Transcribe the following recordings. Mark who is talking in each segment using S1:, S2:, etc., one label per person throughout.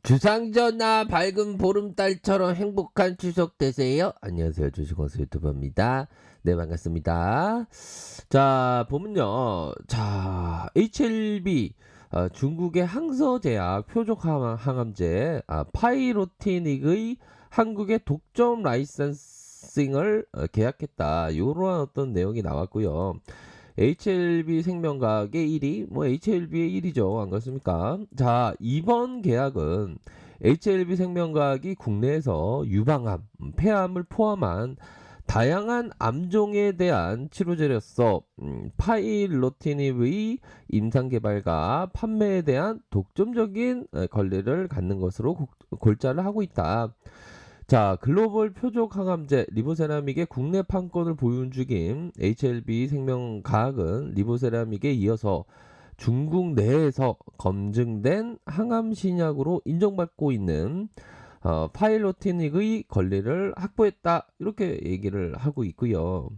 S1: 주상전화 밝은 보름달처럼 행복한 추석 되세요. 안녕하세요. 주식원수 유튜버입니다. 네, 반갑습니다. 자, 보면요. 자, HLB 중국의 항서제약 표적 항암제 파이로티닉의 한국의 독점 라이선싱을 계약했다. 요런 어떤 내용이 나왔고요. HLB 생명과학의 1위, 뭐 HLB의 1위죠. 안 그렇습니까? 자, 이번 계약은 HLB 생명과학이 국내에서 유방암, 폐암을 포함한 다양한 암종에 대한 치료제로서 파일로티닙의 임상 개발과 판매에 대한 독점적인 권리를 갖는 것으로 골자를 하고 있다. 자, 글로벌 표적 항암제 리보세라믹의 국내 판권을 보유 중인 HLB 생명과학은 리보세라믹에 이어서 중국 내에서 검증된 항암 신약으로 인정받고 있는 파일로티닉의 권리를 확보했다. 이렇게 얘기를 하고 있고요.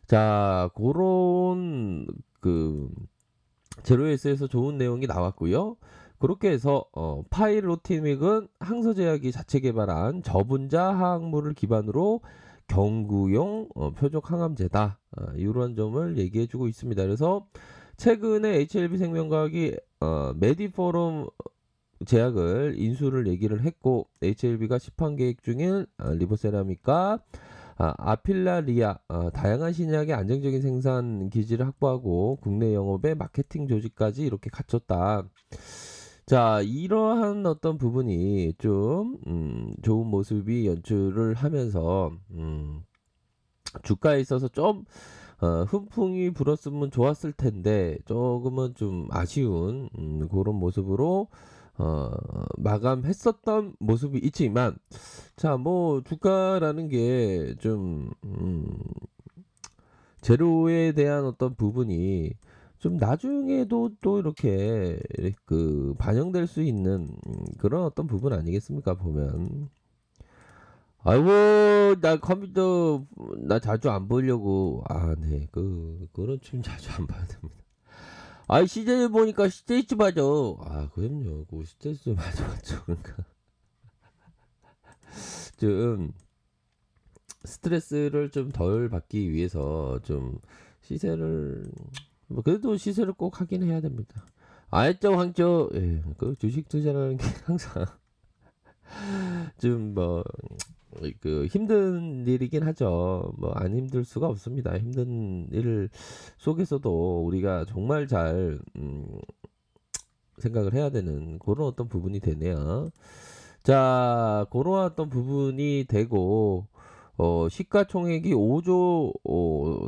S1: 자, 그런 그 제로에스에서 좋은 내용이 나왔고요. 그렇게 해서 파일로티믹은 항서제약이 자체 개발한 저분자 화학물을 기반으로 경구용 표적 항암제다. 이런 점을 얘기해주고 있습니다. 그래서 최근에 HLB 생명과학이 메디포럼 제약을 인수를 얘기를 했고 HLB가 시판 계획 중인 리보세라믹과 아필라리아 다양한 신약의 안정적인 생산 기지를 확보하고 국내 영업에 마케팅 조직까지 이렇게 갖췄다. 자, 이러한 어떤 부분이 좀 좋은 모습이 연출을 하면서 주가에 있어서 좀 훈풍이 불었으면 좋았을 텐데 조금은 좀 아쉬운 그런 모습으로 마감했었던 모습이 있지만 자, 뭐 주가라는 게 좀 재료에 대한 어떤 부분이 좀 나중에도 또 이렇게 그 반영될 수 있는 그런 어떤 부분 아니겠습니까 보면. 아이고, 나 컴퓨터 나 자주 안 보려고. 네, 그런 춤 자주 안 봐야 됩니다. CJ 보니까 스테이지 맞아. 그럼요. 그 스테이지 맞아. 그러니까 좀 스트레스를 좀 덜 받기 위해서 좀 시세를 뭐 그래도 시세를 꼭 하긴 해야 됩니다. 알죠, 황조. 예, 그 주식 투자라는 게 항상 좀 뭐 그 힘든 일이긴 하죠. 뭐 안 힘들 수가 없습니다. 힘든 일 속에서도 우리가 정말 잘 생각을 해야 되는 그런 어떤 부분이 되네요. 자, 그런 어떤 부분이 되고 시가총액이 5조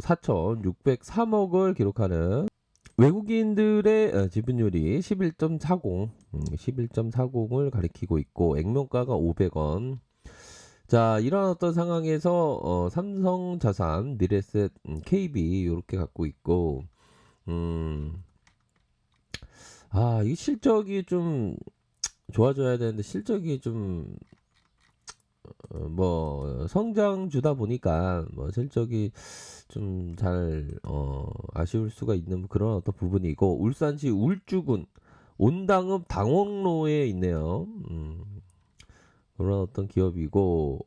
S1: 4,603억을 기록하는 외국인들의 지분율이 11.40, 11.40을 가리키고 있고 액면가가 500원. 자, 이런 어떤 상황에서 삼성자산, 미래에셋, KB 이렇게 갖고 있고 이 실적이 좀 좋아져야 되는데 실적이 좀 뭐 성장주다 보니까 뭐 실적이 좀 잘 아쉬울 수가 있는 그런 어떤 부분이고 울산시 울주군 온당읍 당원로에 있네요. 그런 어떤 기업이고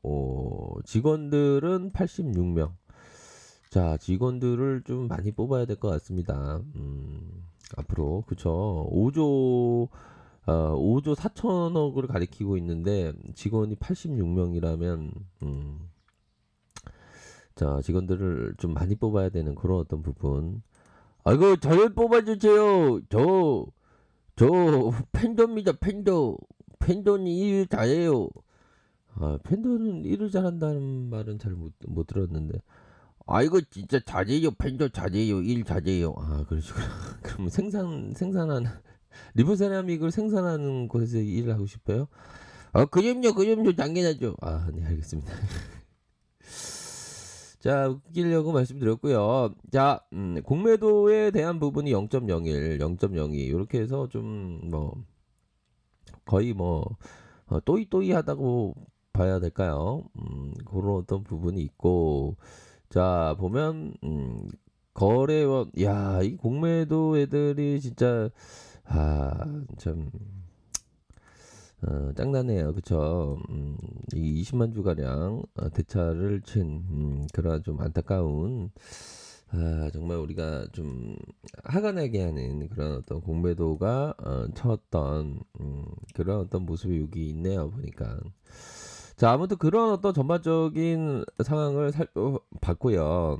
S1: 직원들은 86명. 자, 직원들을 좀 많이 뽑아야 될 것 같습니다. 앞으로 그쵸. 5조 4천억을 가리키고 있는데 직원이 86명이라면 자, 직원들을 좀 많이 뽑아야 되는 그런 어떤 부분. 아이고, 저를 뽑아주세요. 저 팬더입니다. 팬더는 일 잘해요. 팬더는 일을 잘한다는 말은 잘 못 들었는데. 이거 진짜 잘해요. 팬더 잘해요. 일 잘해요. 그러시구나. 그럼 생산하는 리보세라믹을 생산하는 곳에서 일을 하고 싶어요? 그럼요, 당연하죠. 네, 알겠습니다. 자, 웃기려고 말씀드렸고요. 자, 공매도에 대한 부분이 0.01, 0.02 이렇게 해서 좀 뭐 거의 뭐 또이또이하다고 봐야 될까요? 그런 어떤 부분이 있고 자, 보면 거래원 이 공매도 애들이 진짜 참 짱나네요. 그쵸? 이 20만 주가량 대차를 친 그런 좀 안타까운 정말 우리가 좀 화가 나게 하는 그런 어떤 공매도가 쳤던 그런 어떤 모습이 여기 있네요. 보니까. 자, 아무튼 그런 어떤 전반적인 상황을 살펴봤고요.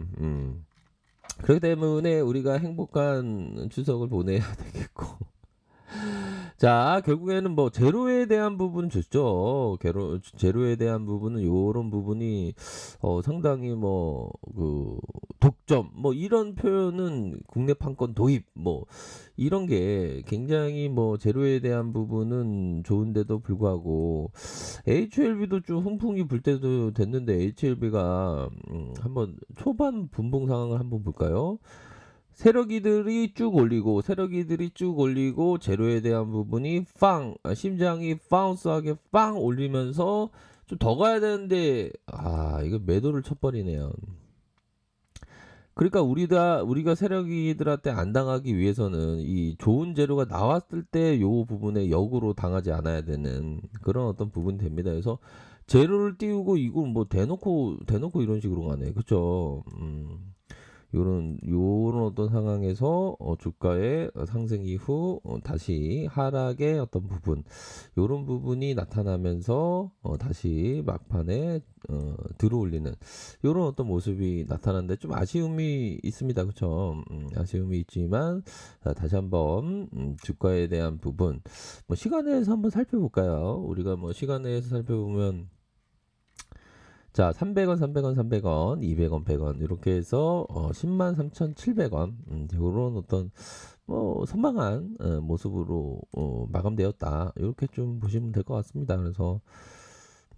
S1: 그렇기 때문에 우리가 행복한 추석을 보내야 되겠고. 자, 결국에는 뭐 제로에 대한 부분 좋죠. 제로에 대한 부분은 요런 부분이 상당히 뭐 그 독점 뭐 이런 표현은 국내 판권 도입 뭐 이런 게 굉장히 뭐 제로에 대한 부분은 좋은데도 불구하고 HLB도 좀 훈풍이 불 때도 됐는데 HLB가 한번 초반 분봉 상황을 한번 볼까요? 세력이들이 쭉 올리고 제로에 대한 부분이 심장이 파운스하게 빵 올리면서 좀 더 가야 되는데 이거 매도를 쳐버리네요. 그러니까 우리가 세력이들한테 안 당하기 위해서는 이 좋은 재료가 나왔을 때 요 부분에 역으로 당하지 않아야 되는 그런 어떤 부분이 됩니다. 그래서 재료를 띄우고 이거 뭐 대놓고 이런 식으로 가네. 그쵸? 요런 어떤 상황에서 주가의 상승 이후 다시 하락의 어떤 부분 요런 부분이 나타나면서 다시 막판에 들어올리는 요런 어떤 모습이 나타나는데 좀 아쉬움이 있습니다. 그쵸? 아쉬움이 있지만 다시 한번 주가에 대한 부분 뭐 시간에서 한번 살펴볼까요? 우리가 뭐 시간에서 살펴보면 자, 300원, 300원, 300원, 200원, 100원 이렇게 해서 10만 3,700원 요런 어떤 뭐 선방한 모습으로 마감되었다. 이렇게 좀 보시면 될 것 같습니다. 그래서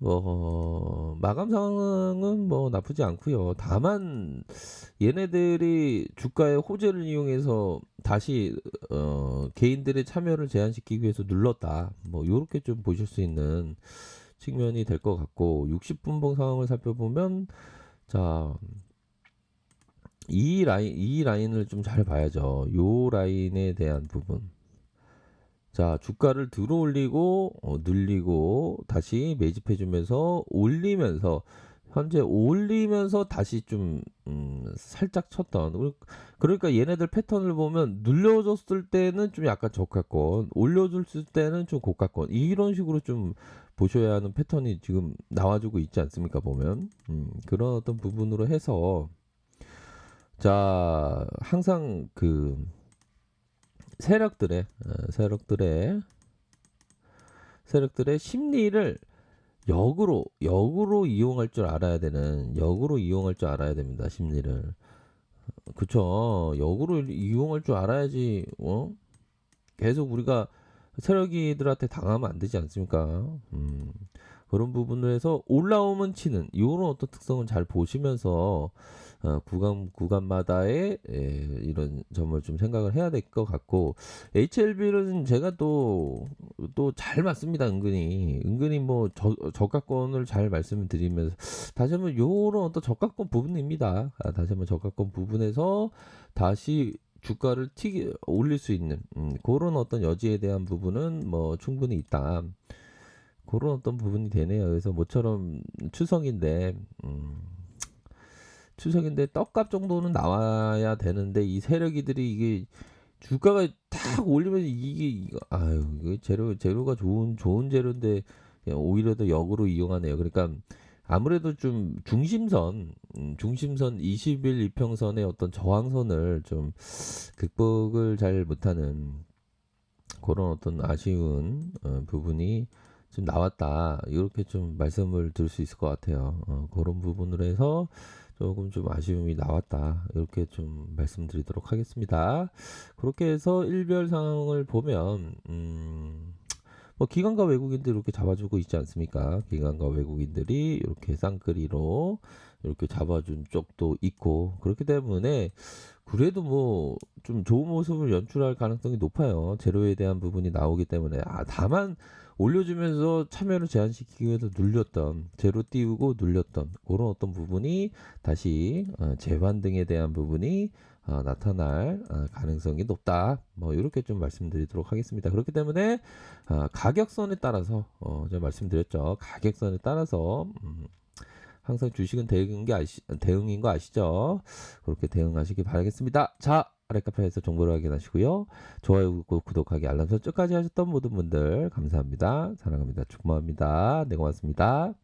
S1: 뭐 마감 상황은 뭐 나쁘지 않고요. 다만 얘네들이 주가의 호재를 이용해서 다시 개인들의 참여를 제한시키기 위해서 눌렀다. 뭐 요렇게 좀 보실 수 있는 측면이 될 것 같고 60분봉 상황을 살펴보면 자, 이 라인을 좀 잘 봐야죠. 요 라인에 대한 부분. 자, 주가를 들어 올리고 늘리고 다시 매집해 주면서 올리면서 현재 올리면서 다시 좀 살짝 쳤던 그러니까 얘네들 패턴을 보면 눌려줬을 때는 좀 약간 저가권 올려줬을 때는 좀 고가권 이런 식으로 좀 보셔야 하는 패턴이 지금 나와주고 있지 않습니까 보면 그런 어떤 부분으로 해서 자 항상 그 세력들의 심리를 역으로 이용할 줄 알아야 됩니다. 심리를. 그쵸. 역으로 이용할 줄 알아야지, 계속 우리가 세력이들한테 당하면 안 되지 않습니까? 그런 부분에서 올라오면 치는, 요런 어떤 특성을 잘 보시면서, 구간마다의 이런 점을 좀 생각을 해야 될 것 같고 HLB는 제가 또 잘 맞습니다. 은근히 뭐 저가권을 잘 말씀을 드리면서 다시 한번 요런 어떤 저가권 부분입니다. 다시 한번 저가권 부분에서 다시 주가를 올릴 수 있는 그런 어떤 여지에 대한 부분은 뭐 충분히 있다. 그런 어떤 부분이 되네요. 그래서 모처럼 추석인데 떡값 정도는 나와야 되는데 이 세력이들이 이게 주가가 탁 올리면 이게 재료가 좋은 재료인데 그냥 오히려 더 역으로 이용하네요. 그러니까 아무래도 좀 중심선 20일 이평선의 어떤 저항선을 좀 극복을 잘 못하는 그런 어떤 아쉬운 부분이 좀 나왔다. 이렇게 좀 말씀을 드릴 수 있을 것 같아요. 그런 부분으로 해서 조금 좀 아쉬움이 나왔다. 이렇게 좀 말씀드리도록 하겠습니다. 그렇게 해서 일별 상황을 보면, 뭐 기관과 외국인들 이렇게 잡아주고 있지 않습니까? 기관과 외국인들이 이렇게 쌍끌이로 이렇게 잡아준 쪽도 있고, 그렇기 때문에 그래도 뭐 좀 좋은 모습을 연출할 가능성이 높아요. 제로에 대한 부분이 나오기 때문에. 다만 올려주면서 참여를 제한시키기 위해서 눌렸던 제로 띄우고 눌렸던 그런 어떤 부분이 다시 재반등에 대한 부분이 나타날 가능성이 높다. 뭐 이렇게 좀 말씀드리도록 하겠습니다. 그렇기 때문에 가격선에 따라서 제가 말씀드렸죠. 가격선에 따라서 항상 주식은 대응인 거 아시죠? 그렇게 대응하시기 바라겠습니다. 자, 아래 카페에서 정보를 확인하시고요. 좋아요, 구독하기, 알람 설정까지 하셨던 모든 분들 감사합니다. 사랑합니다. 축복합니다. 네, 고맙습니다.